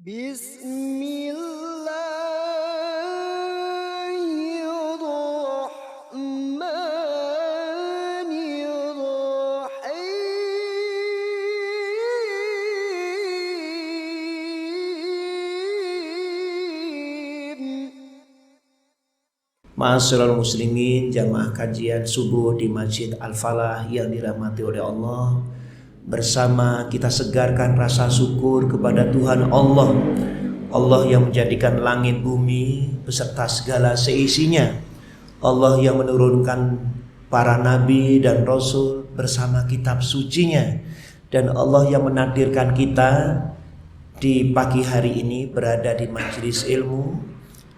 Ma'asyiral muslimin, jamaah kajian subuh di Masjid Al-Falah yang dirahmati oleh Allah. Bersama kita segarkan rasa syukur kepada Tuhan Allah. Allah yang menjadikan langit bumi beserta segala seisinya. Allah yang menurunkan para nabi dan rasul bersama kitab sucinya. Dan Allah yang menakdirkan kita di pagi hari ini berada di majelis ilmu,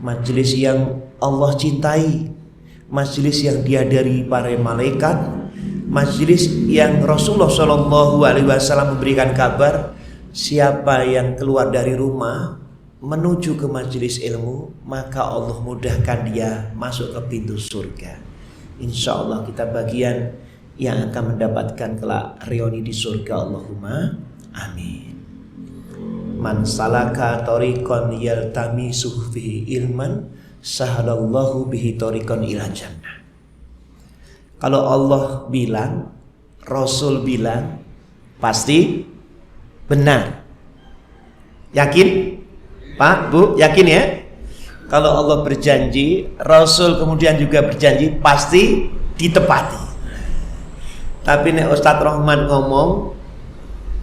majelis yang Allah cintai, majelis yang dihadiri para malaikat, majelis yang Rasulullah SAW memberikan kabar, siapa yang keluar dari rumah menuju ke majelis ilmu, maka Allah mudahkan dia masuk ke pintu surga. Insya Allah kita bagian yang akan mendapatkan kelak reuni di surga. Allahumma amin. Man salaka tariqan yaltamisu fihi ilman sahalallahu bihi tariqan ila jannah. Kalau Allah bilang, Rasul bilang, pasti benar. Yakin? Pak, Bu, yakin ya? Kalau Allah berjanji, Rasul kemudian juga berjanji, pasti ditepati. Tapi nek Ustadz Rahman ngomong,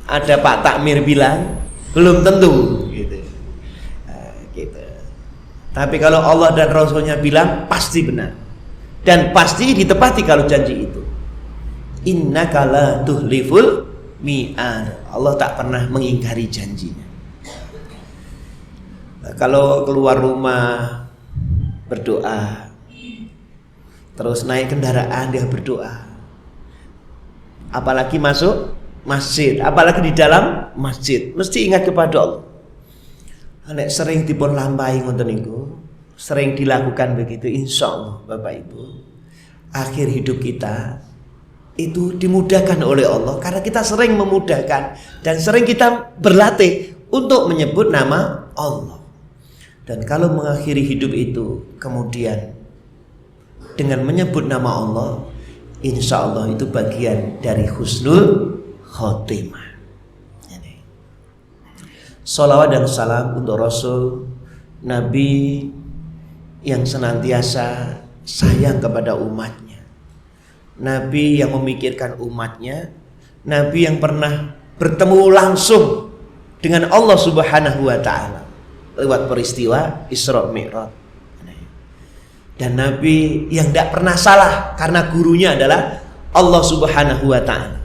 ada Pak Takmir bilang, belum tentu gitu. Gitu. Tapi kalau Allah dan Rasulnya bilang pasti benar dan pasti ditepati kalau janji itu. Innaka la tuhliful mi'ad. Allah tak pernah mengingkari janjinya. Kalau keluar rumah berdoa, terus naik kendaraan dia berdoa, apalagi masuk masjid, apalagi di dalam masjid, mesti ingat kepada Allah. Nek sering dipun lampahi ngoten niku, sering dilakukan begitu, insya Allah Bapak Ibu, akhir hidup kita itu dimudahkan oleh Allah karena kita sering memudahkan dan sering kita berlatih untuk menyebut nama Allah. Dan kalau mengakhiri hidup itu kemudian dengan menyebut nama Allah, insya Allah itu bagian dari husnul khotimah. Salawat dan salam untuk Rasul, Nabi yang senantiasa sayang kepada umatnya, Nabi yang memikirkan umatnya, Nabi yang pernah bertemu langsung dengan Allah Subhanahu wa ta'ala lewat peristiwa Isra Mi'raj. Dan Nabi yang tidak pernah salah karena gurunya adalah Allah Subhanahu wa ta'ala.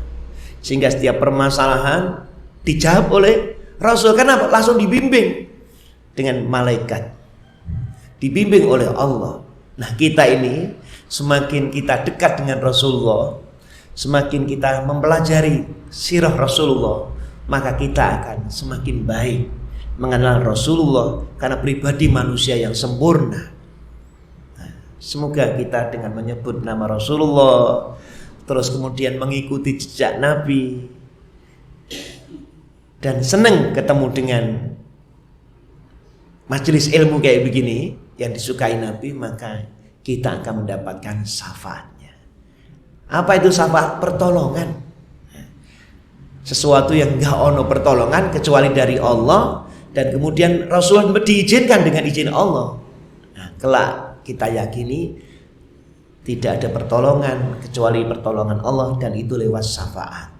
Sehingga setiap permasalahan dijawab oleh Rasul. Kenapa? Langsung dibimbing dengan malaikat, dibimbing oleh Allah. Nah, kita ini semakin kita dekat dengan Rasulullah, semakin kita mempelajari sirah Rasulullah, maka kita akan semakin baik mengenal Rasulullah karena pribadi manusia yang sempurna. Nah, semoga kita dengan menyebut nama Rasulullah, terus kemudian mengikuti jejak Nabi, dan senang ketemu dengan majelis ilmu kayak begini yang disukai Nabi, maka kita akan mendapatkan syafaatnya. Apa itu syafaat? Pertolongan. Sesuatu yang enggak ono pertolongan kecuali dari Allah, dan kemudian Rasulullah diizinkan dengan izin Allah. Nah, kelak kita yakini tidak ada pertolongan kecuali pertolongan Allah, dan itu lewat syafaat.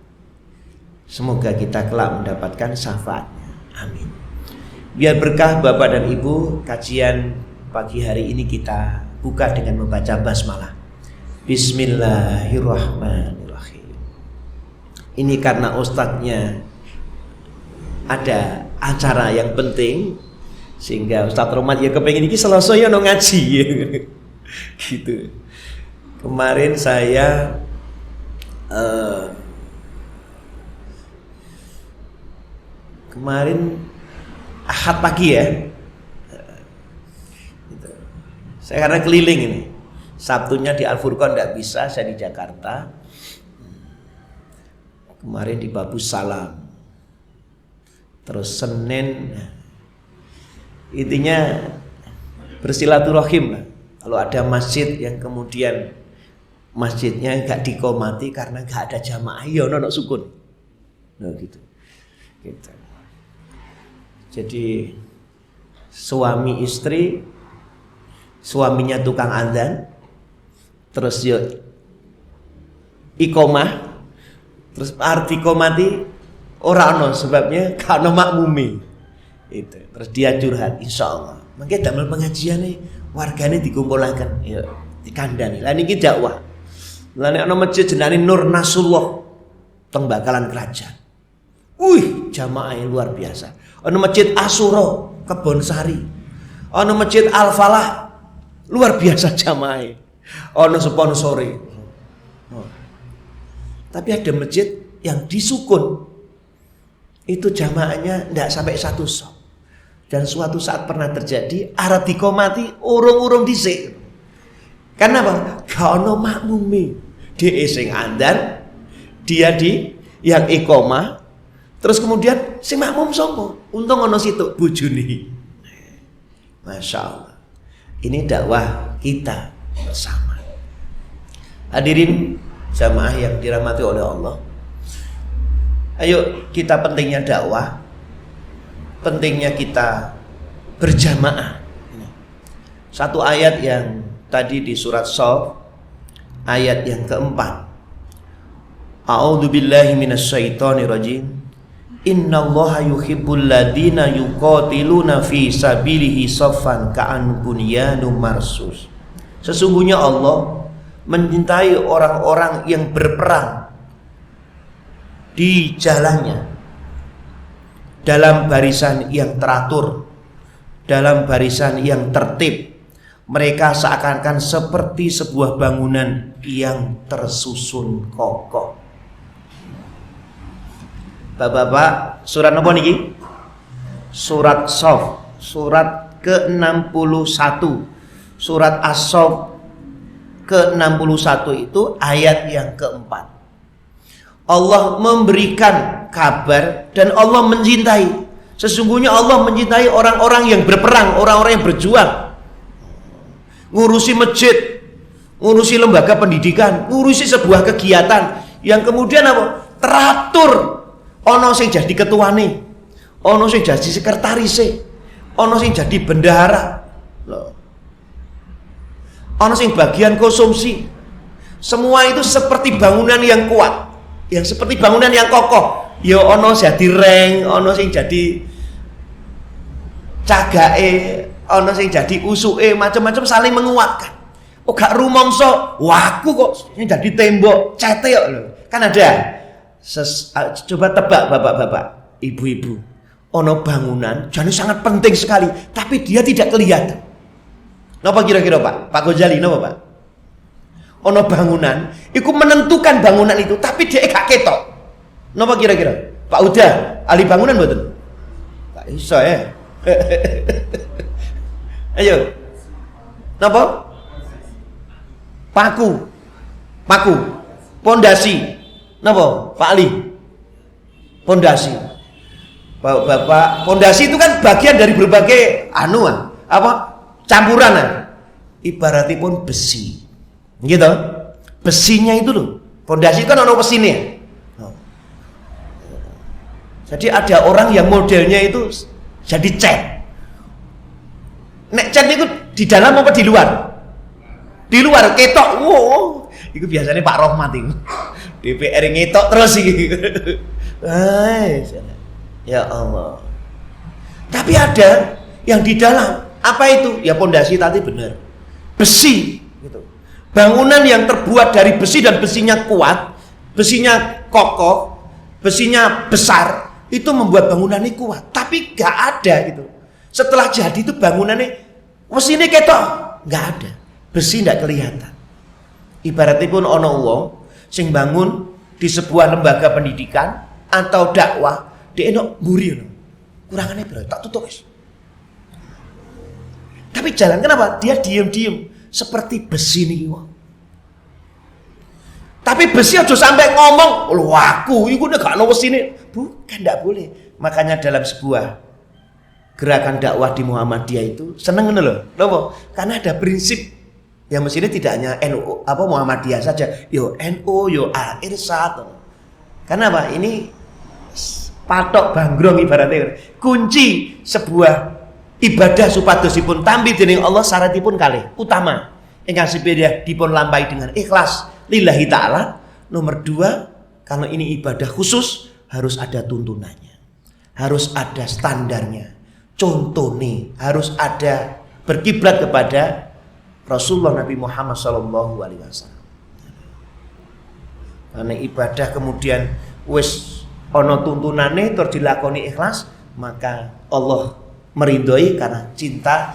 Semoga kita kelak mendapatkan syafaatnya. Amin. Biar berkah Bapak dan Ibu, kajian pagi hari ini kita buka dengan membaca basmalah. Bismillahirrahmanirrahim. Ini karena ustadznya ada acara yang penting, sehingga Ustadz Romat ya kepengen ini selesai ya no ngaji gitu. Kemarin saya kemarin Ahad pagi ya, gitu. Saya karena keliling ini, Sabtunya di Al-Furqan tidak bisa, saya di Jakarta. Kemarin di Babus Salam, terus Senin Intinya bersilaturahim lah. Kalau ada masjid yang kemudian masjidnya nggak dikomati karena nggak ada jamaah, ya ono sukun. Nah gitu. Gitu. Jadi suami istri, suaminya tukang adzan, terus yo ikomah, terus arti komati ora ono sebabnya karena makmumi. Itu. Terus dia curhat, insya Allah. Makanya dalam pengajian nih warganya dikumpulkan, ya dikandani. Lah niki dakwah. Lah nek ana masjid jenenge Nur Nasrullah teng Bakalan Kerajaan. Jamaah yang luar biasa. Ana masjid Asyura Kebonsari. Ana masjid Al Falah luar biasa jamaah. Ana sponsore. Tapi ada masjid yang disukun. Itu jamaahnya ndak sampai satu sok. Dan suatu saat pernah terjadi arep dikomati urung-urung dhisik. Kenapa? Gak ono makmumi. Dia sing adzan, dia di yang iqomah, terus kemudian si makmum sopo? Untung ono situ bojone. Masya Allah. Ini dakwah kita bersama. Hadirin jamaah yang dirahmati oleh Allah. Ayo kita pentingnya dakwah. Pentingnya kita berjamaah. Satu ayat yang tadi di surat Shaf, ayat yang keempat. A'udzubillahi minasyaitonirrajim. Innallaha yuhibbul ladzina yuqatiluna fi sabilihi shaffan ka'an bunyanum marsus. Sesungguhnya Allah mencintai orang-orang yang berperang di jalannya dalam barisan yang teratur, dalam barisan yang tertib. Mereka seakan-akan seperti sebuah bangunan yang tersusun kokoh. Bapak-bapak, surat apa niki? Surat Shaf, surat ke-61. Surat As-Shaf ke-61 itu ayat yang keempat. Allah memberikan kabar dan Allah mencintai. Sesungguhnya Allah mencintai orang-orang yang berperang, orang-orang yang berjuang. Ngurusi masjid, ngurusi lembaga pendidikan, ngurusi sebuah kegiatan yang kemudian apa? Teratur. Ono sing jadi ketuane, ono sing jadi sekretarise, ono sing jadi bendahara. Ono sing bagian konsumsi. Semua itu seperti bangunan yang kuat. Yang seperti bangunan yang kokoh. Ya ono jadi reng, ono sing jadi cagake, ono sing jadi usuke, macam-macam saling menguatkan. Oh gak rumangsa, waku kok ini jadi tembok, cete kok lho. Kan ada. Coba tebak bapak-bapak, ibu-ibu. Ono bangunan, jadi sangat penting sekali, tapi dia tidak kelihatan. Napa kira-kira Pak? Pak Gojali napa Pak? Ono bangunan, iku menentukan bangunan itu, tapi dia gak ketok. Napa kira-kira? Pak Uda, ahli bangunan mboten? Gak iso ya. Ayo. Napa? Paku. Pondasi. Napa? Pak Ali. Pondasi. Bapak, pondasi itu kan bagian dari berbagai campuran. Ibaratipun besi. Gitu. Besinya itu loh. Pondasi kan ono besine. Jadi ada orang yang modelnya itu jadi cat. Nek cat itu di dalam apa di luar? Di luar ketok. Wow. Itu biasanya Pak Rohmat itu. DPR ngetok terus iki. Ya Allah. Tapi ada yang di dalam. Apa itu? Ya pondasi tadi benar. Besi gitu. Bangunan yang terbuat dari besi dan besinya kuat, besinya kokoh, besinya besar, itu membuat bangunan ini kuat. Tapi gak ada gitu. Setelah jadi itu bangunannya mesinnya ketok, gak ada. Besi gak kelihatan. Ibaratnya pun ono wong sing bangun di sebuah lembaga pendidikan atau dakwah, dia enak mburi kurangannya berapa? Tak tutup guys. Tapi jalan kenapa? Dia diem-diem seperti besi nih. Tapi besi aja sampai ngomong, "Lho aku iku nek gak ono wesine." Bukan, ndak boleh. Makanya dalam sebuah gerakan dakwah di Muhammadiyah itu seneng loh. Kenapa? Karena ada prinsip yang mestinya tidak hanya NU Muhammadiyah saja, yo NU, yo Al-Irsyad. Karena apa? Ini patok banggrong ibaratnya kunci sebuah ibadah supadosipun tampil dening Allah syaratipun kalih utama ingkang sepeda dipun lampahi dengan ikhlas lillahi ta'ala. Nomor 2, kalau ini ibadah khusus harus ada tuntunannya, harus ada standarnya. Contoh nih, harus ada berkiblat kepada Rasulullah Nabi Muhammad SAW. Karena ibadah kemudian wis ono tuntunane terus dilakoni ikhlas, maka Allah meridhoi karena cinta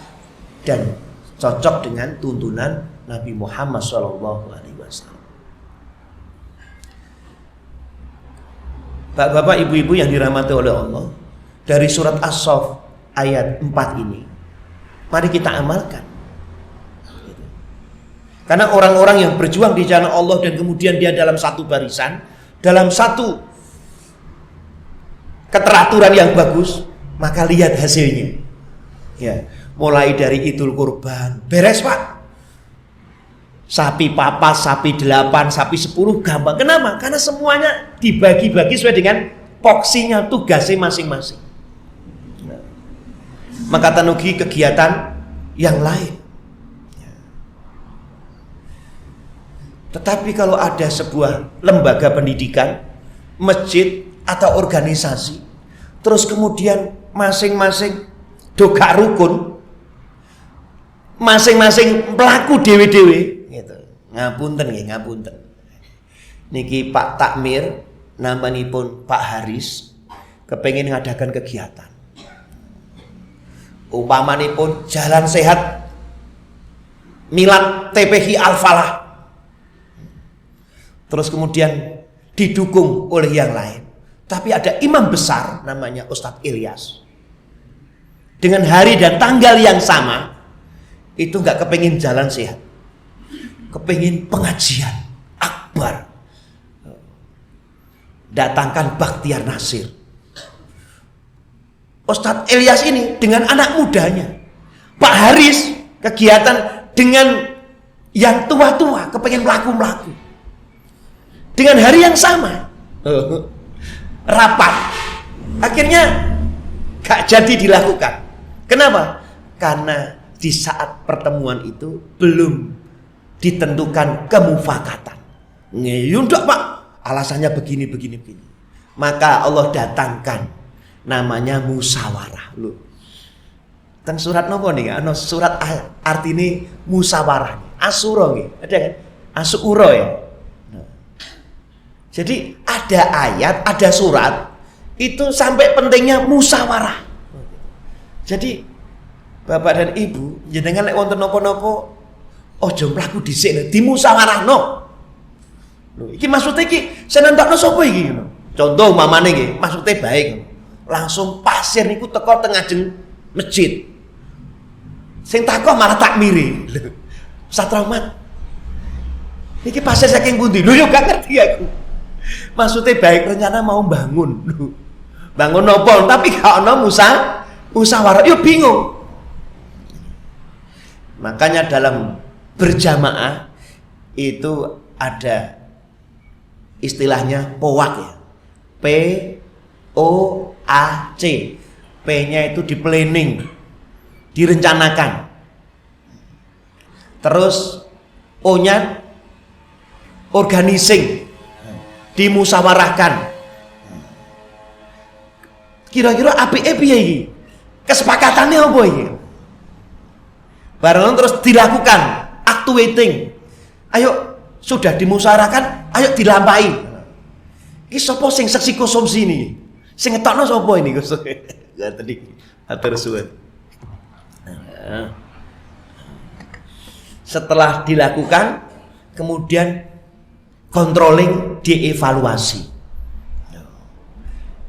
dan cocok dengan tuntunan Nabi Muhammad SAW. Bapak-bapak, ibu-ibu yang dirahmati oleh Allah, dari surat As-Saff ayat 4 ini mari kita amalkan. Karena orang-orang yang berjuang di jalan Allah dan kemudian dia dalam satu barisan, dalam satu keteraturan yang bagus, maka lihat hasilnya. Ya, mulai dari Idul Kurban, beres Pak. Sapi papas, sapi 8, sapi 10 gampang. Kenapa? Karena semuanya dibagi-bagi sesuai dengan porsinya, tugasnya masing-masing. Nah, maka tanugi kegiatan yang lain. Tetapi kalau ada sebuah lembaga pendidikan, masjid atau organisasi, terus kemudian masing-masing doga rukun, masing-masing pelaku dewe-dewe, gitu. Ngapunten nggih, ngapunten. Niki Pak Takmir, namanipun Pak Haris, kepengin ngadakan kegiatan. Umpamanipun jalan sehat Milad TPI Al-Falah. Terus kemudian didukung oleh yang lain. Tapi ada imam besar namanya Ustadz Ilyas. Dengan hari dan tanggal yang sama, itu gak kepengin jalan sehat, kepengin pengajian akbar. Datangkan Bakhtiar Nasir. Ustadz Ilyas ini dengan anak mudanya. Pak Haris kegiatan dengan yang tua-tua, kepengin melaku-melaku. Dengan hari yang sama, rapat, akhirnya gak jadi dilakukan. Kenapa? Karena di saat pertemuan itu belum ditentukan kemufakatan. Ngeyundok Pak, alasannya begini. Maka Allah datangkan namanya musyawarah. Loh, teng surat nopo nih? Ano surat artine musyawarah. Asura nggih, ada kan? Asura ya. Jadi ada ayat, ada surat itu sampai pentingnya musyawarah. Jadi Bapak dan Ibu, jenengan lek wonten napa-napa aja mlaku dhisik, dimusyawarahno. Lho, iki maksudnya iki senentokno sapa iki ngono. Contoh mamane nggih, maksudnya baik. Langsung pasir niku teko teng ngajeng masjid. Sing takok malah takmiri. Lho, Ustaz Rahmat. Iki pasir saking pundi? Lho yo gak ngerti aku. Maksudnya baik, rencana mau bangun. Bangun nopo, tapi gak ono musyawarah, yo bingung. Makanya dalam berjamaah itu ada istilahnya POAC ya. POAC. P-nya itu di planning, direncanakan. Terus O-nya organizing, dimusyawarahkan. Kira-kira apike piye iki? Kesepakatannya apa iki? Bareng terus dilakukan, actuating. Ayo sudah dimusyawarahkan, ayo dilampahi. Iki sapa sing seksi konsumsi ini? Sing ngetokno sapa ini? Ngoten iki. Atur suwun. Setelah dilakukan, kemudian controlling, dievaluasi.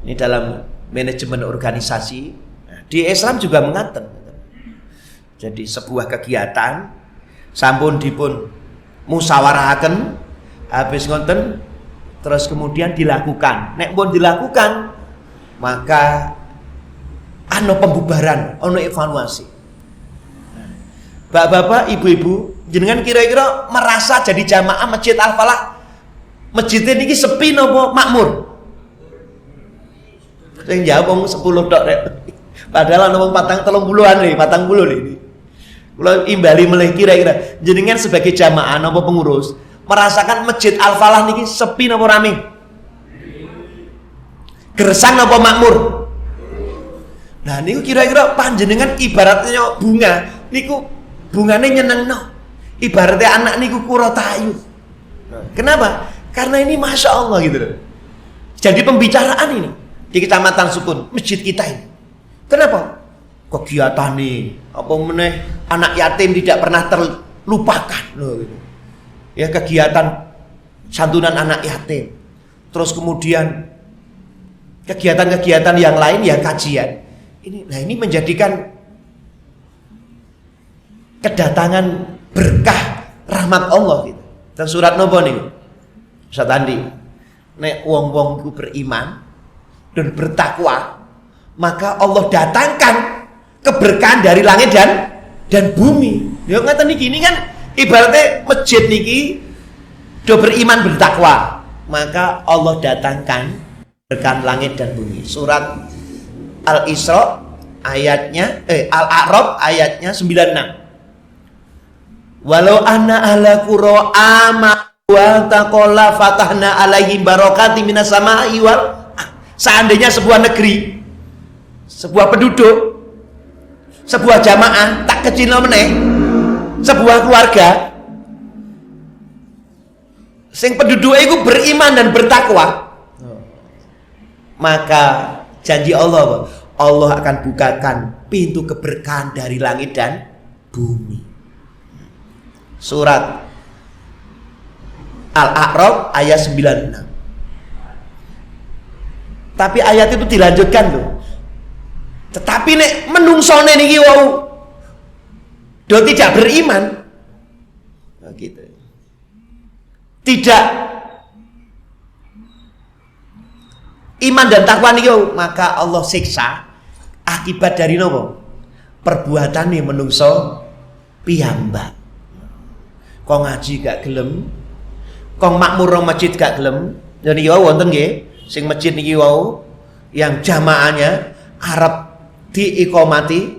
Ini dalam manajemen organisasi. Di Islam juga mengatur. Jadi sebuah kegiatan sampun dipun musyawarahaken, habis ngoten terus kemudian dilakukan. Nek pun dilakukan, maka Ano pembubaran, ono evaluasi. Bapak-bapak, ibu-ibu, jenengan kira-kira merasa jadi jamaah Masjid Al-Falah masjidnya niki sepi napa makmur? Sing jawab wong 10 tok rek. Padahal ana wong 30-an lho, 40 lho ini. Kula imbali melih kira-kira jenengan sebagai jamaah napa pengurus merasakan Masjid Al-Falah niki sepi napa rame? Gersang napa makmur? Nah niku kira-kira panjenengan ibaratnya bunga niku bungane nyenengno. Ibaratnya anak niku kuratayu. Kenapa? Karena ini Masya Allah gitu loh. Jadi pembicaraan ini di Kecamatan Sukun, masjid kita ini. Kenapa? Kegiatan nih, apa meneh anak yatim tidak pernah terlupakan loh gitu. Ya kegiatan santunan anak yatim. Terus kemudian kegiatan-kegiatan yang lain ya kajian. Ini menjadikan kedatangan berkah rahmat Allah gitu. Dan surat nopo nih Ustaz Andi, nek wong-wong ku beriman dan bertakwa, maka Allah datangkan keberkahan dari langit dan bumi. Ya ngaten niki ini kan ibaratnya masjid niki do beriman bertakwa, maka Allah datangkan keberkahan langit dan bumi. Surat Al-Isra ayatnya Al-A'raf ayatnya 96. Walau anna ahla qura wa taqalla fatahna alaihim barakati minas samaa'i wal. Seandainya sebuah negeri, sebuah penduduk, sebuah jamaah tak kecil meneh, sebuah keluarga sing penduduknya itu beriman dan bertakwa, maka janji Allah akan bukakan pintu keberkahan dari langit dan bumi. Surat Al-A'raf ayat 96. Tapi ayat itu dilanjutkan loh. Tetapi nek menungsone niki wau do tidak beriman. Nah, gitu. Tidak iman dan takwa niki maka Allah siksa akibat dari nopo? Perbuatane menungso piyambak. Kok ngaji gak gelem, kok makmur masjid gak gelem. Jadi ya wonten nggih sing masjid niki wau yang jamaahnya arep diikomati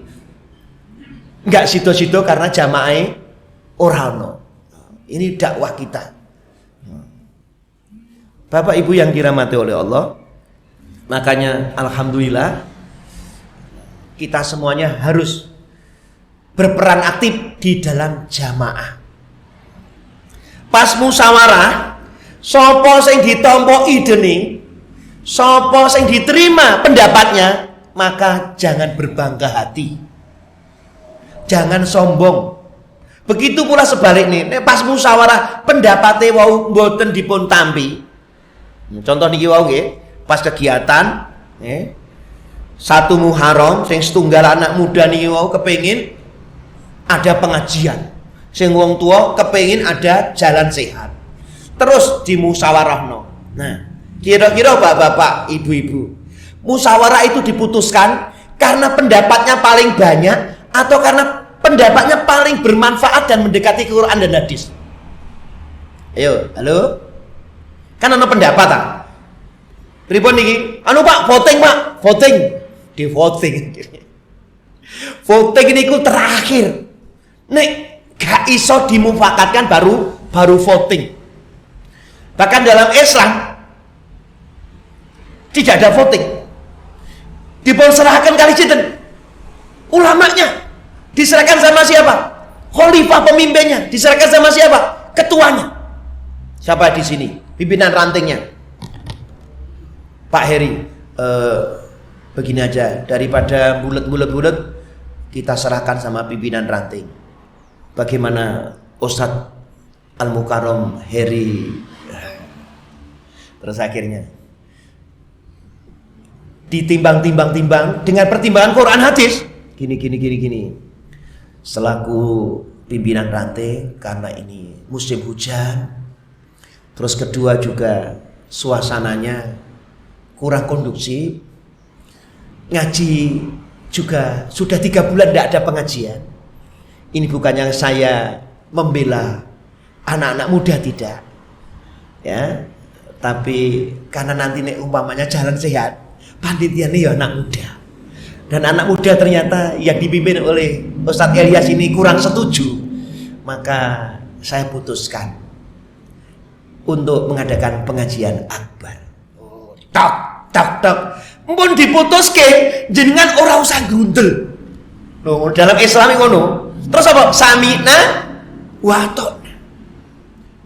enggak sido-sido karena jamaahnya ora ono. Ini dakwah kita. Bapak Ibu yang dirahmati oleh Allah, makanya alhamdulillah kita semuanya harus berperan aktif di dalam jamaah. Pas musyawarah, sapa sing ditampa idene, sapa sing diterima pendapatnya, maka jangan berbangga hati, jangan sombong. Begitu pula sebaliknya, pas musyawarah pendapatnya wau mboten dipun tampi. Contoh niki wau nggih, pas kegiatan satu Muharram sing setunggal anak muda niki wau kepengin ada pengajian. Sing wong tua kepengin ada jalan sehat. Terus dimusyawarahno. Nah, kira-kira bapak-bapak, ibu-ibu, musyawarah itu diputuskan karena pendapatnya paling banyak atau karena pendapatnya paling bermanfaat dan mendekati Quran dan hadis? Ayo, halo? Kan ana pendapat ah. Pripun niki? Anu Pak, voting Pak, voting. Di voting. Voting niku terakhir. Nek gak iso dimufakatkan baru voting. Bahkan dalam Islam tidak ada voting. Diserahkan kali cinten. Ulamanya diserahkan sama siapa? Khalifah pemimpinnya diserahkan sama siapa? Ketuanya. Siapa di sini? Pimpinan rantingnya. Pak Heri, begini aja, daripada bulet kita serahkan sama pimpinan ranting. Bagaimana Ustadz Al-Mukarram Heri? Terus akhirnya ditimbang dengan pertimbangan Quran hadis. Gini. Selaku pimpinan ranting, karena ini musim hujan, terus kedua juga suasananya kurang kondusif, ngaji juga sudah 3 bulan tidak ada pengajian. Ini bukannya saya membela anak-anak muda, tidak, ya, tapi karena nanti nek umpamanya jalan sehat, panitia ini ya anak muda, dan anak muda ternyata yang dipimpin oleh Ustadz Elias ini kurang setuju, maka saya putuskan untuk mengadakan pengajian akbar. Tak mpun diputuske jenengan ora usah grundel. Loh, dalam Islam ngono. Terus apa? Sami'na wa ata'na.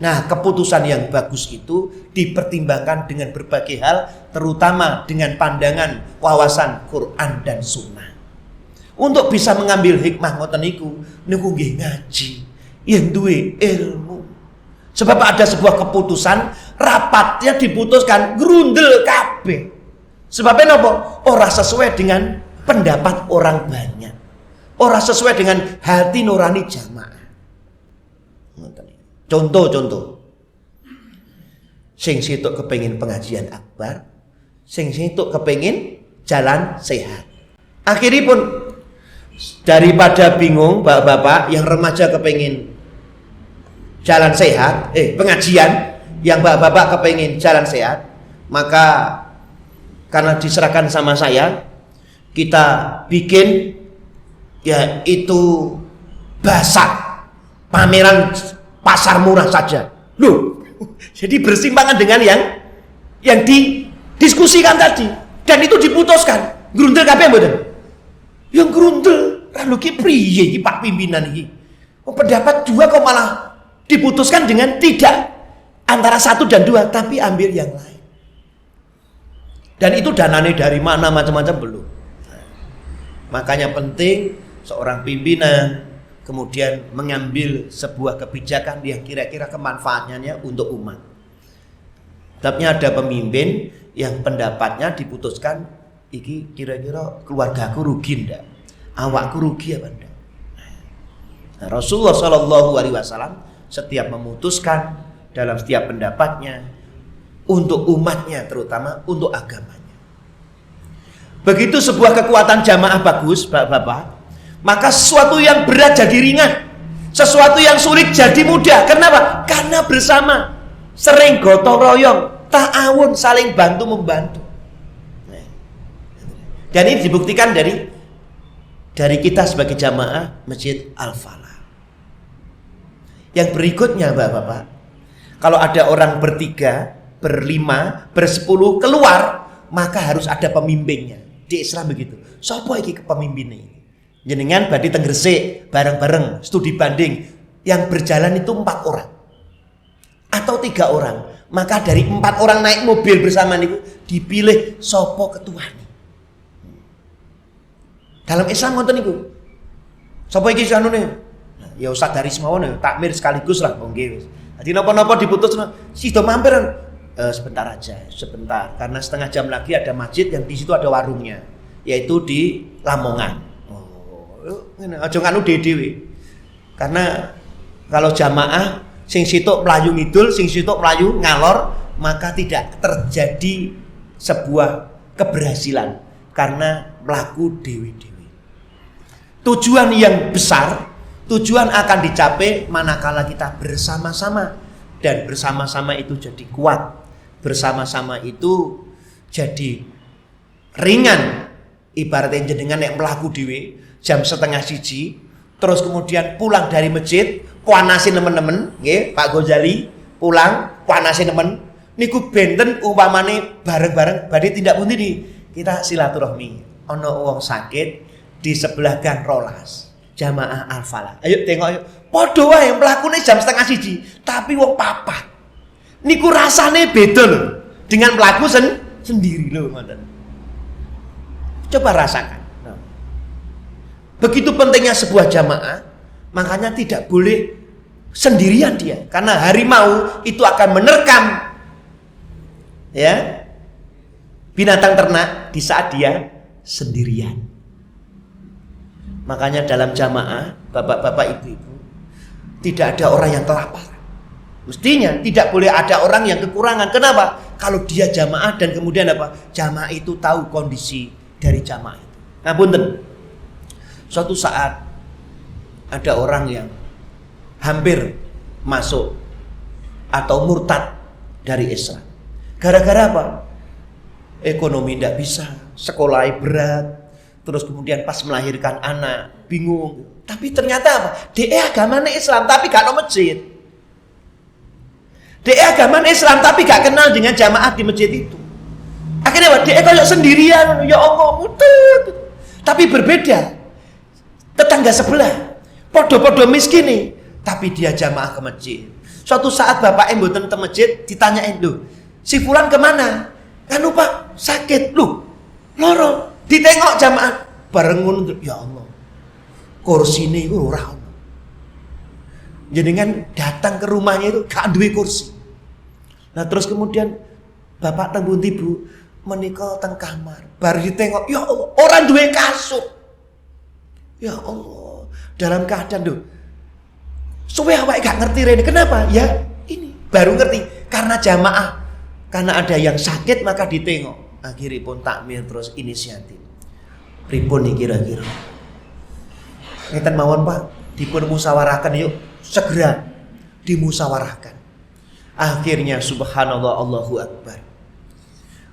Nah, keputusan yang bagus itu dipertimbangkan dengan berbagai hal, terutama dengan pandangan wawasan Quran dan Sunnah. Untuk bisa mengambil hikmah ngoten niku nggih ngaji, yang duwe ilmu. Sebab ada sebuah keputusan, rapatnya diputuskan grundel kabeh. Sebabnya apa? Ora sesuai dengan pendapat orang banyak, ora sesuai dengan hati nurani jamaah. Contoh, sing sitok kepengin pengajian akbar, sing sitok kepengin jalan sehat. Akhirnya pun daripada bingung bapak-bapak yang remaja kepengin jalan sehat, pengajian yang bapak-bapak kepengin jalan sehat, maka karena diserahkan sama saya, kita bikin yaitu bazar, pameran pasar murah saja. Loh, jadi bersimpangan dengan yang didiskusikan tadi, dan itu diputuskan grundel kabeh mboten. Yang grundel lalu ki priye iki Pak pimpinan iki? Pendapat 2 kok malah diputuskan dengan tidak antara 1 dan 2, tapi ambil yang lain. Dan itu dananya dari mana macam-macam belum. Makanya penting seorang pimpinan kemudian mengambil sebuah kebijakan yang kira-kira kemanfaatannya untuk umat. Tapi ada pemimpin yang pendapatnya diputuskan, iki kira-kira keluargaku rugi ndak? Awakku rugi apa ndak? Nah, Rasulullah SAW setiap memutuskan dalam setiap pendapatnya untuk umatnya, terutama untuk agamanya. Begitu sebuah kekuatan jamaah bagus, Bapak-bapak, maka sesuatu yang berat jadi ringan, sesuatu yang sulit jadi mudah. Kenapa? Karena bersama, sering gotong royong, ta'awun, saling bantu membantu. Dan ini dibuktikan dari kita sebagai jamaah Masjid Al-Falah. Yang berikutnya, Bapak-bapak, kalau ada orang bertiga, berlima, bersepuluh keluar, maka harus ada pemimpinnya. Di Islam begitu. Sopo iki kepemimpinnya ini? Jenengan badhe teng Gresik bareng-bareng studi banding, yang berjalan itu 4 orang atau 3 orang, maka dari 4 orang naik mobil bersama niku dipilih sopo ketuane. Dalam Islam ngoten niku. Sopo iki sanune? Ya Ustaz dari semawon takmir sekaligus lah nggih. Dadi napa-napa diputusno sido mampir sebentar aja, sebentar, karena setengah jam lagi ada masjid yang di situ ada warungnya, yaitu di Lamongan. Aja nganu dhewe. Karena kalau jamaah sing sitok mlayu ngidul, sing sitok mlayu ngalor, maka tidak terjadi sebuah keberhasilan karena mlaku dhewe-dhewe. Tujuan yang besar, tujuan akan dicapai manakala kita bersama-sama, dan bersama-sama itu jadi kuat, bersama-sama itu jadi ringan. Ibaratnya jenengan yang mlaku dhewe jam 12:30, terus kemudian pulang dari masjid, kuanasin teman-teman, nggih, Pak Ghazali pulang, kuanasin teman, niku benten umpamane bareng-bareng badhe tindak pundi nih? Kita silaturahmi. Ana wong sakit di sebelah gang rolas, jamaah Al-Falah. Ayo tengok ayo. Padha wae mlakune jam 12:30, tapi wong papat. Niku rasane beda lho dengan mlaku sendiri lho, ngoten. Coba rasakan. Begitu pentingnya sebuah jamaah, makanya tidak boleh sendirian dia, karena harimau itu akan menerkam ya binatang ternak di saat dia sendirian. Makanya dalam jamaah, bapak-bapak, ibu-ibu, tidak ada orang yang kelaparan. Mestinya tidak boleh ada orang yang kekurangan. Kenapa? Kalau dia jamaah dan kemudian apa? Jamaah itu tahu kondisi dari jamaah itu. Nah, punten. Suatu saat ada orang yang hampir masuk atau murtad dari Islam. Gara-gara apa? Ekonomi tidak bisa, sekolah berat, terus kemudian pas melahirkan anak bingung. Tapi ternyata apa? Dia agamanya Islam tapi gak ada masjid. Dia agamanya Islam tapi gak kenal dengan jamaah di masjid itu. Akhirnya apa? Dia kayak sendirian, ya Allah, mutut. Tapi berbeda. Tetangga sebelah, podo-podo miskin nih, tapi dia jamaah ke masjid. Suatu saat bapak mboten ke masjid, ditanyain, "Loh, si fulan kemana?" "Kan Pak, sakit." "Loh, loro." Ditengok jamaah bareng ngono, ya Allah. Kursine iku ora ono. Jenengan datang ke rumahnya itu gak duwe kursi. Nah terus kemudian bapak teng pundi Bu? Menika teng kamar. Bar ditengok, ya Allah, orang duwe kasut. Ya Allah, dalam keadaan tuh suwe awake gak ngerti rene. Kenapa? Ya ini baru ngerti karena jamaah. Karena ada yang sakit maka ditengok. Akhirnya pun takmir terus inisiatif. Pripun nih kira-kira? Ngeten mawon Pak, dipun musyawarahkan yuk, segera dimusyawarahkan. Akhirnya subhanallah, Allahu Akbar.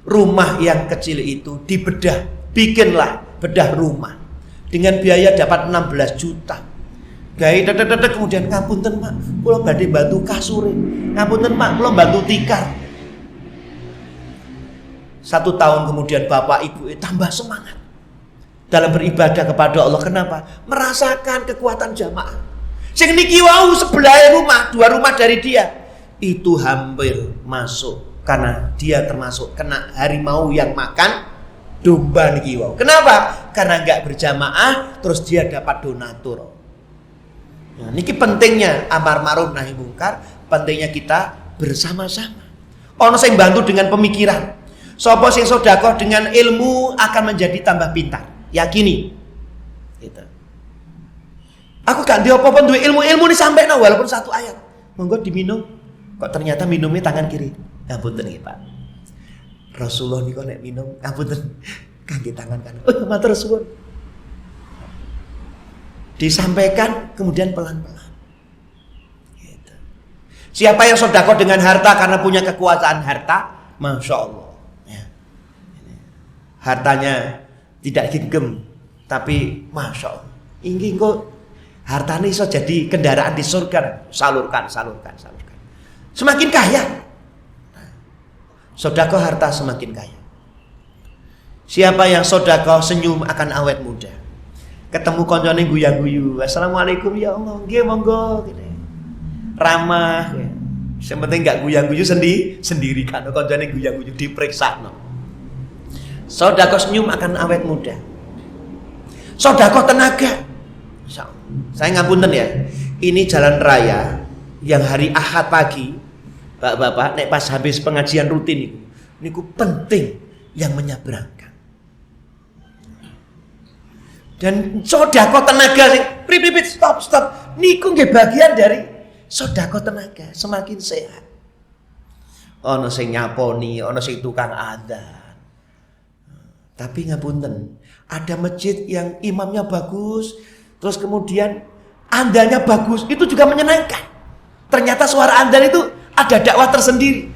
Rumah yang kecil itu dibedah, bikinlah bedah rumah. Dengan biaya dapat 16 juta. Gawe tetet kemudian ngapunten Pak, kula badhe bantu kasure. Ngapunten Pak, kula bantu tikar. 1 tahun kemudian bapak ibu tambah semangat dalam beribadah kepada Allah. Kenapa? Merasakan kekuatan jamaah. Sing niki wau sebelah rumah, 2 rumah dari dia itu hampir masuk karena dia termasuk kena harimau yang makan domba niki wau. Kenapa? Karena enggak berjamaah, terus dia dapat donatur. Nah, niki pentingnya amar ma'ruf nahi mungkar, pentingnya kita bersama-sama. Ono sing bantu dengan pemikiran. Sapa sing sedekah dengan ilmu akan menjadi tambah pintar. Yakini. Gitu. Aku gak ndek apa-apa duwe ilmu ni sampai walaupun 1 ayat. Monggo diminum. Kok ternyata minumnya tangan kiri. Ngapunten nggih Pak. Rasulullah niku nek minum, ngapunten kangge tangan kanan. Oh, matur suwun. Disampaikan kemudian pelan-pelan. Gitu. Siapa yang sedekah dengan harta karena punya kekuasaan harta, Masya Allah. Ya. Hartanya tidak genggam, tapi Masya Allah. Ingin kok hartanya iso jadi kendaraan di surga. Salurkan. Semakin kaya. Sedekah harta semakin kaya. Siapa yang sedekah senyum akan awet muda. Ketemu koncone guyu-guyu, "Assalamualaikum ya Allah, nggih monggo." Gitu. Ramah ya. Yang penting enggak guyu-guyu sendiri kan koncone guyu-guyu dipriksakno. Sedekah senyum akan awet muda. Sedekah tenaga. Saya ngapunten ya. Ini jalan raya yang hari Ahad pagi, Bapak-bapak, nek pas habis pengajian rutin niku penting yang menyeberangkan. Dan sedekah tenaga sing pripit stop. Niku nggih bagian dari sedekah tenaga, semakin sehat. Ana sing nyaponi, ana sing tukang adzan. Tapi ngapunten, ada masjid yang imamnya bagus, terus kemudian adzannya bagus, itu juga menyenangkan. Ternyata suara adzan itu ada dakwah tersendiri.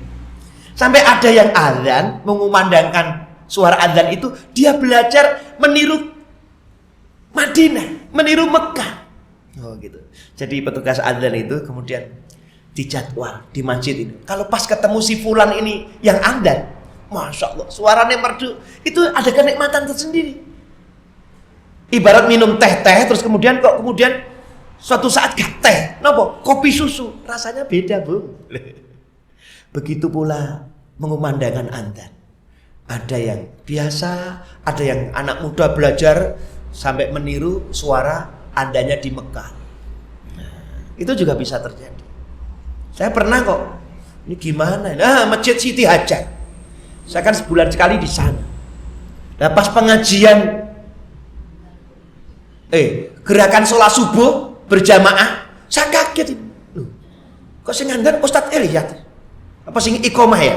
Sampai ada yang adzan mengumandangkan suara adzan itu, dia belajar meniru Madinah, meniru Mekah. Oh gitu. Jadi petugas adzan itu kemudian dijadwal di masjid ini. Kalau pas ketemu si fulan ini yang adzan, Masya Allah, suaranya merdu, itu ada kenikmatan tersendiri. Ibarat minum teh terus kemudian suatu saat gak teh, napa? Kopi susu, rasanya beda, Bu. Begitu pula mengumandangkan adzan. Ada yang biasa, ada yang anak muda belajar sampai meniru suara adzannya di Mekah. Nah, itu juga bisa terjadi. Saya pernah kok. Ini gimana? Nah, Masjid Siti Hajar. Saya kan sebulan sekali di sana. Nah, pas pengajian gerakan sholat subuh berjamaah, saya kaget. Loh, kok sing ngandhan Ustaz Eliat? Apa sing iqomah ya?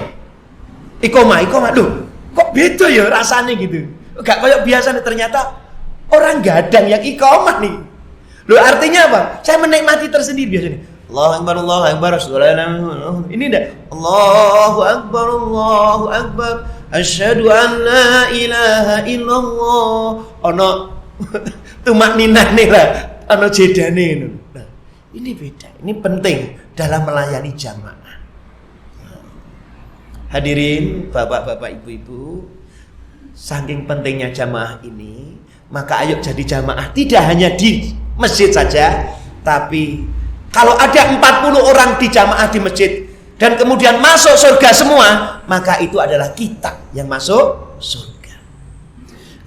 Iqomah. Loh, kok beda ya rasanya gitu. Gak kayak biasa nih, ternyata Orang gadang yang iqamah nih. Loh artinya apa? Saya menikmati tersendiri biasanya. Allahu Akbar, ini enggak. Allahu Akbar, asyhadu an la ilaha illallah. Ono tumak ninah nih lah, ono jedane ngono. Nah, ini beda. Ini penting dalam melayani jamaah. Hadirin, bapak-bapak, ibu-ibu, saking pentingnya jamaah ini, maka ayo jadi jamaah tidak hanya di masjid saja, tapi kalau ada 40 orang di jamaah di masjid dan kemudian masuk surga semua, maka itu adalah kita yang masuk surga.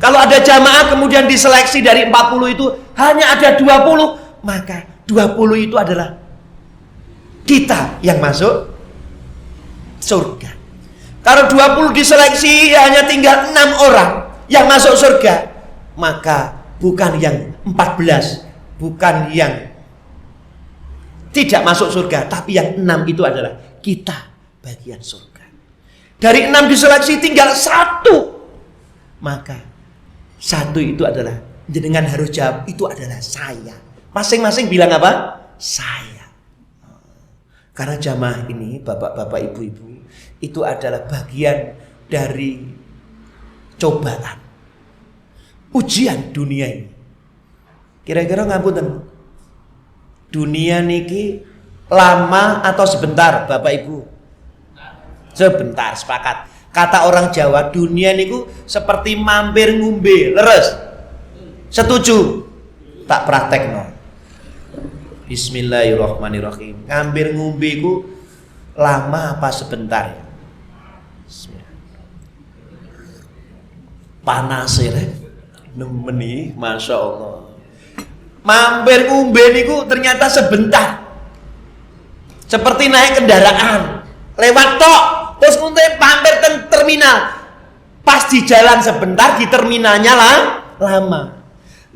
Kalau ada jamaah kemudian diseleksi dari 40 itu hanya ada 20, maka 20 itu adalah kita yang masuk surga. Kalau 20 diseleksi hanya tinggal 6 orang yang masuk surga, maka bukan yang 14, bukan yang tidak masuk surga, tapi yang 6 itu adalah kita bagian surga. Dari 6 diseleksi tinggal 1, maka 1 itu adalah, jenengan harus jawab, itu adalah saya. Masing-masing bilang apa? Saya. Karena jamaah ini, bapak-bapak, ibu-ibu, itu adalah bagian dari cobaan, ujian dunia ini. Kira-kira ngapunten, dunia niki lama atau sebentar, Bapak Ibu? Sebentar, sepakat. Kata orang Jawa, dunia niku seperti mampir ngombe, leres. Setuju? Tak praktekno. Bismillahirrahmanirrahim. Ngampir ngombe ku lama apa sebentar? Panas ya, nemeni, masya Allah. Mampir ngombe niku ternyata sebentar. Seperti naik kendaraan, lewat tok, terus kemudian mampir ke terminal. Pas di jalan sebentar, di terminalnya lama.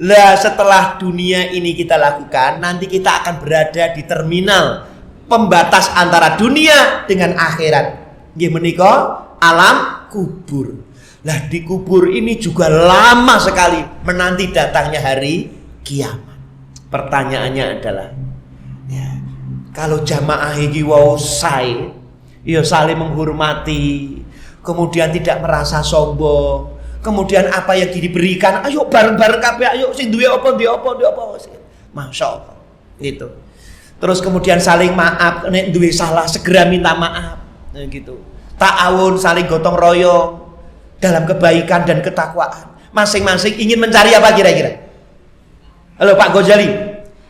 Lah setelah dunia ini kita lakukan, nanti kita akan berada di terminal pembatas antara dunia dengan akhirat. Nggih menika alam kubur. Lah di kubur ini juga lama sekali menanti datangnya hari kiamat. Pertanyaannya adalah, ya, kalau jamaah iki wau sae, ya saling menghormati, kemudian tidak merasa sombong, kemudian apa yang diberikan, ayo bareng-bareng kabeh, ayo sing duwe apa ndi apa. Masya Allah. Gitu. Terus kemudian saling maaf, nek duwe salah segera minta maaf. Nah, gitu. Ta'awun, saling gotong royong dalam kebaikan dan ketakwaan. Masing-masing ingin mencari apa kira-kira? Halo Pak Ghazali,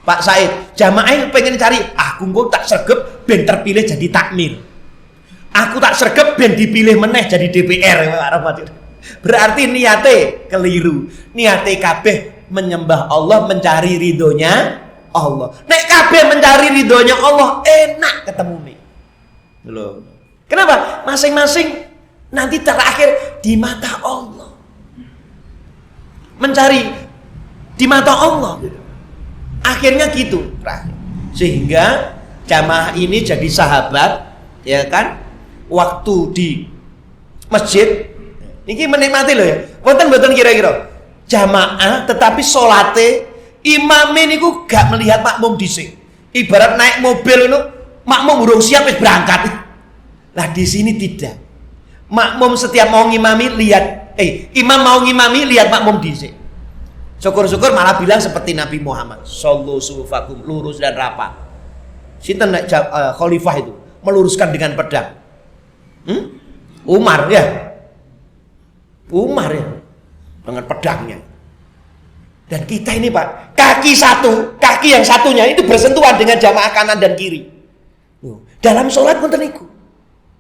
Pak Said, jamaah pengen cari, aku kok tak sregep ben terpilih jadi takmir. Aku tak sregep ben dipilih meneh jadi DPR. Berarti niate keliru. Niate kabeh menyembah Allah, mencari ridhonya Allah. Nek kabeh mencari ridhonya Allah, enak ketemu nih. Loh. Kenapa? Masing-masing nanti terakhir di mata Allah. Mencari di mata Allah. Akhirnya gitu. Sehingga jamaah ini jadi sahabat, ya kan? Waktu di masjid ini menikmati loh ya. Wonten kira-kira jamaah tetapi salate imame niku gak melihat makmum dhisik. Ibarat naik mobil itu makmum urung siap wis berangkat. Lah di sini tidak. Makmum setiap mau ngimami lihat imam mau ngimami lihat makmum dhisik. Syukur-syukur malah bilang seperti Nabi Muhammad, sallu sufakum, lurus dan rapat. Sinten khalifah itu meluruskan dengan pedang. Umar ya dengan pedangnya. Dan kita ini Pak, kaki yang satunya itu bersentuhan dengan jamaah kanan dan kiri. Dalam sholat pun niku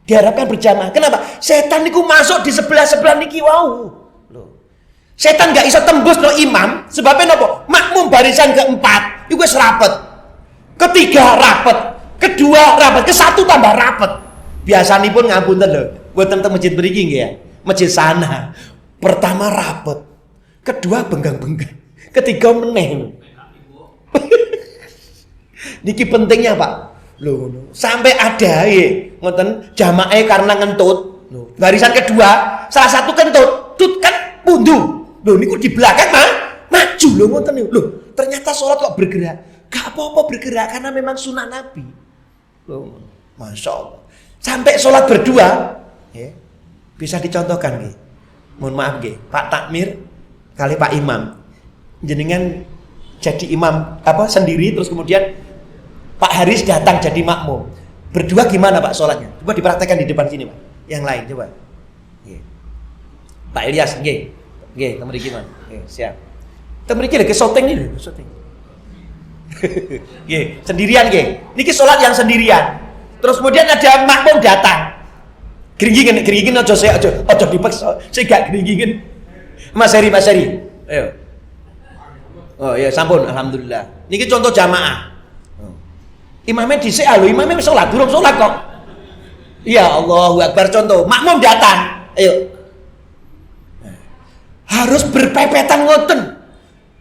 diharapkan berjamaah. Kenapa? Setan niku masuk di sebelah niki wau. Setan gak bisa tembus no imam, sebabnya nopo? Makmum barisan keempat itu wis rapet. Ketiga rapet, kedua rapet, ke-1 tambah rapet. Biasanya pun ngapunten lho, buat teman masjid mriki nggih ya. Masjid sana. Pertama rapet, kedua benggang-benggang, ketiga meneh. Niki pentingnya Pak. Loh, sampai ada ngoten jamaah karena ngentut. Loh, barisan kedua salah satu kentut, tut kan pundu. Loh niku di belakang maju loh ngoten niku. Loh, ternyata sholat kok bergerak. Gak apa-apa bergerak karena memang sunnah Nabi. Loh, Masya Allah. Sampai sholat berdua, ya, bisa dicontohkan nih. Mohon maaf nggih, Pak Takmir kali Pak Imam. Jenengan jadi imam sendiri, terus kemudian Pak Haris datang jadi makmum. Berdua gimana Pak sholatnya? Coba dipraktekkan di depan sini Pak. Yang lain coba. Nggih. Pak Ilyas nggih. Nggih, temri gimana? Nggih, siap. Temri iki lagi syuting nih, syuting. Nggih, sendirian nggih. Niki sholat yang sendirian. Terus kemudian ada makmum datang. Geringin aja dipaksa. Saya gak geringin. Mas Heri. Ayo. Oh ya, sampun alhamdulillah. Niki contoh jamaah. Imamnya dhisik lho, imamnya wis salat, durung salat kok. Ya Allahu Akbar contoh. Makmum datang. Ayo. Harus berpepetan ngoten.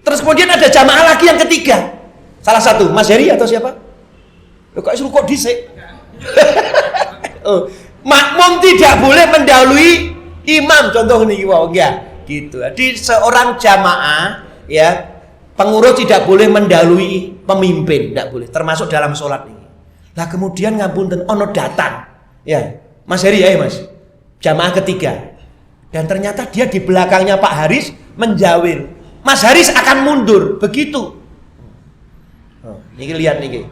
Terus kemudian ada jamaah lagi yang ketiga. Salah satu, Mas Heri atau siapa? Loh kok suruh kok dhisik? Oh, makmum tidak boleh mendahului imam, contoh nih enggak gitu. Jadi seorang jamaah ya, pengurus tidak boleh mendahului pemimpin, tidak boleh, termasuk dalam sholat ini. Nah kemudian ngapunten ono datang ya, Mas Heri ayo Mas, jamaah ketiga, dan ternyata dia di belakangnya Pak Haris menjawil. Mas Haris akan mundur begitu. Oh, niki lihat niki.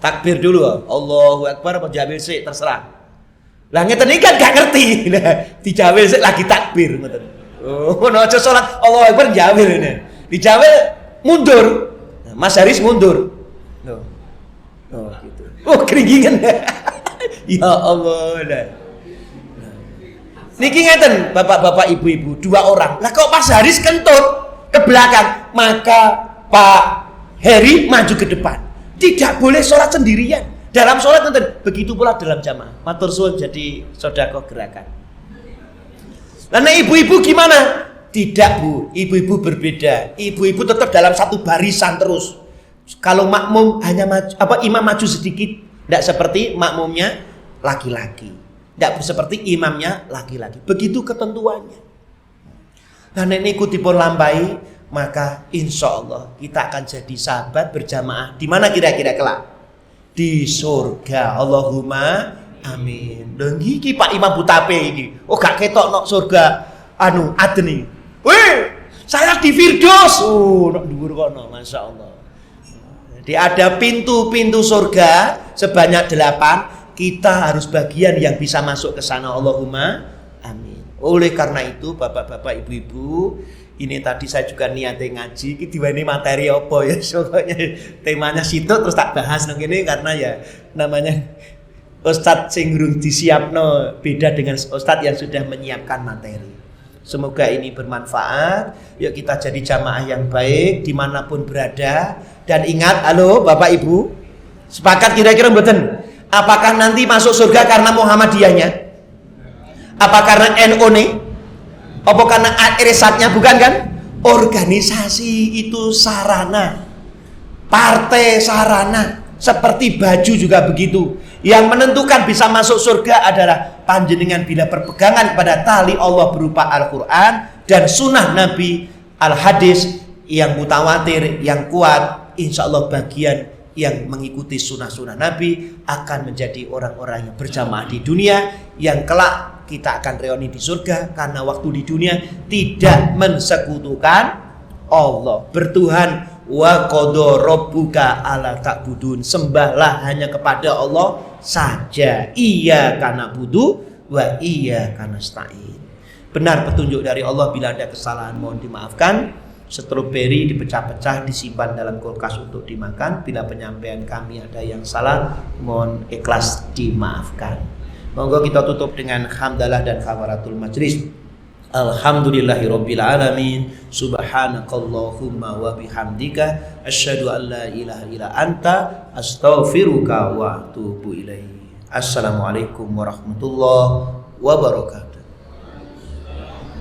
Takbir dulu, Allahu Akbar apa jawil sih terserah. Lah ngeten iki kan gak ngerti. Nah, dijawil sik lagi takbir ngoten. Oh, ngono aja salat Allahu Akbar jawil ini. Dijawil mundur. Nah, Mas Haris mundur. Loh. Oh, gitu. Oh, keringingan. Ya Allah. Nah. Niki ngeten, bapak-bapak, ibu-ibu, dua orang. Lah kok Mas Haris kentut ke belakang, maka Pak Heri maju ke depan. Tidak boleh sholat sendirian. Dalam sholat nanti begitu pula dalam jamaah. Matur suwun jadi sedekah gerakan. Nah ibu-ibu gimana? Tidak Bu, ibu-ibu berbeda. Ibu-ibu tetap dalam satu barisan terus. Kalau makmum hanya maju, imam maju sedikit, tidak seperti makmumnya laki-laki. Tidak seperti imamnya laki-laki. Begitu ketentuannya. Nah niku dipun lampahi, maka insya Allah kita akan jadi sahabat berjamaah. Di mana kira-kira kelak? Di surga. Allahumma amin. Dan iki Pak Imam Butape iki. Oh gak ketok nok surga adeni. Wih, saya di Firdaus. Oh nok dhuwur kono, Masya Allah. Jadi ada pintu-pintu surga sebanyak 8. Kita harus bagian yang bisa masuk ke sana. Allahumma amin. Oleh karena itu bapak-bapak, ibu-ibu, ini tadi saya juga niatnya ngaji, ini diweni materi apa ya, pokoknya temanya situ terus tak bahas nang kene karena ya namanya Ustadz sing durung disiapno beda dengan Ustadz yang sudah menyiapkan materi. Semoga ini bermanfaat. Yuk kita jadi jamaah yang baik dimanapun berada. Dan ingat, halo Bapak Ibu, sepakat kira-kira mboten? Apakah nanti masuk surga karena Muhammadiyahnya? Apa karena NU nih? Apa karena irisatnya? Bukan kan? Organisasi itu sarana, partai sarana, seperti baju juga begitu. Yang menentukan bisa masuk surga adalah panjenengan bila berpegangan pada tali Allah berupa Al-Quran dan sunnah Nabi Al-Hadis yang mutawatir, yang kuat. Insya Allah bagian yang mengikuti sunnah-sunnah Nabi akan menjadi orang-orang yang berjamaah di dunia, yang kelak kita akan reuni di surga karena waktu di dunia tidak mensekutukan Allah. Bertuhan, wa qada rabbuka alla ta'budun, sembahlah hanya kepada Allah saja. Iyyaka na'budu wa iyyaka nasta'in. Benar petunjuk dari Allah, bila ada kesalahan mohon dimaafkan. Stroberi dipecah-pecah disimpan dalam kulkas untuk dimakan. Bila penyampaian kami ada yang salah mohon ikhlas dimaafkan. Monggo kita tutup dengan hamdalah dan kafaratul majlis. Alhamdulillahirabbil alamin. Subhanakallahumma wa bihamdika asyhadu an la ilaha illa anta astaghfiruka wa atubu ilaik. Assalamualaikum warahmatullahi wabarakatuh.